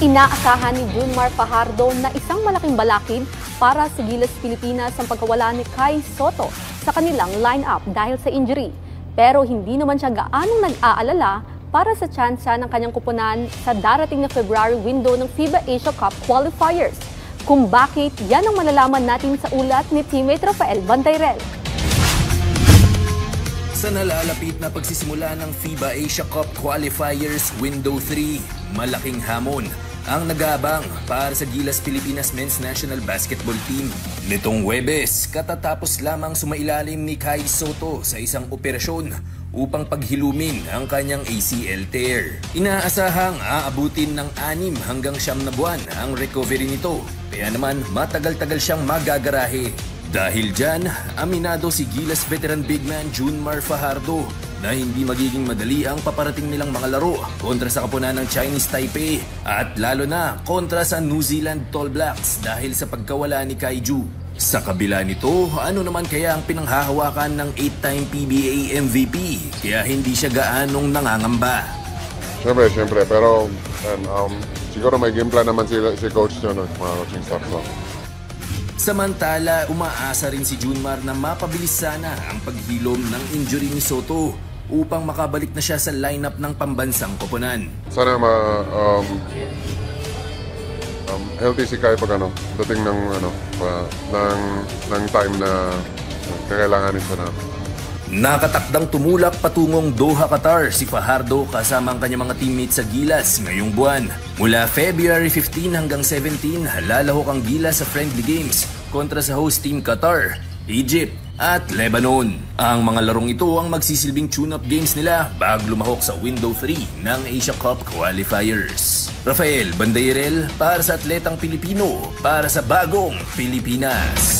Inaasahan ni Junmar Fajardo na isang malaking balakid para sa Gilas Pilipinas ang pagkawala ni Kai Sotto sa kanilang lineup dahil sa injury. Pero hindi naman siya gaanong nag-aalala para sa tsansa ng kanyang kupunan sa darating na February window ng FIBA Asia Cup qualifiers. Kung bakit, yan ang malalaman natin sa ulat ni teammate Rafael Bandayrel. Sa nalalapit na pagsisimula ng FIBA Asia Cup Qualifiers Window 3, malaking hamon ang nag-aabang para sa Gilas Pilipinas Men's National Basketball Team. Nitong Huwebes, katatapos lamang sumailalim ni Kai Sotto sa isang operasyon upang paghilumin ang kanyang ACL tear. Inaasahang aabutin ng 6 hanggang 9 na buwan ang recovery nito, kaya naman matagal-tagal siyang magagarahe. Dahil dyan, aminado si Gilas veteran big man Junmar Fajardo na hindi magiging madali ang paparating nilang mga laro kontra sa kapunan ng Chinese Taipei at lalo na kontra sa New Zealand Tall Blacks dahil sa pagkawala ni Kaiju. Sa kabila nito, ano naman kaya ang pinanghahawakan ng 8-time PBA MVP kaya hindi siya gaanong nangangamba? Siyempre, pero siguro may game plan naman si coach nyo, no? Mga coaching staff. So. Samantala, umaasa rin si Junmar na mapabilis sana ang paghilom ng injury ni Sotto upang makabalik na siya sa lineup ng pambansang koponan. Sana healthy si Kai pag dating ng time na kakailanganin siya namin. Nakatakdang tumulak patungong Doha, Qatar si Fajardo kasama ang kanyang mga teammates sa Gilas ngayong buwan. Mula February 15 hanggang 17, lalahok ang Gilas sa friendly games kontra sa host team Qatar, Egypt at Lebanon. Ang mga larong ito ang magsisilbing tune-up games nila bago lumahok sa Window 3 ng Asia Cup Qualifiers. Rafael Bandayrel para sa atletang Pilipino para sa bagong Pilipinas.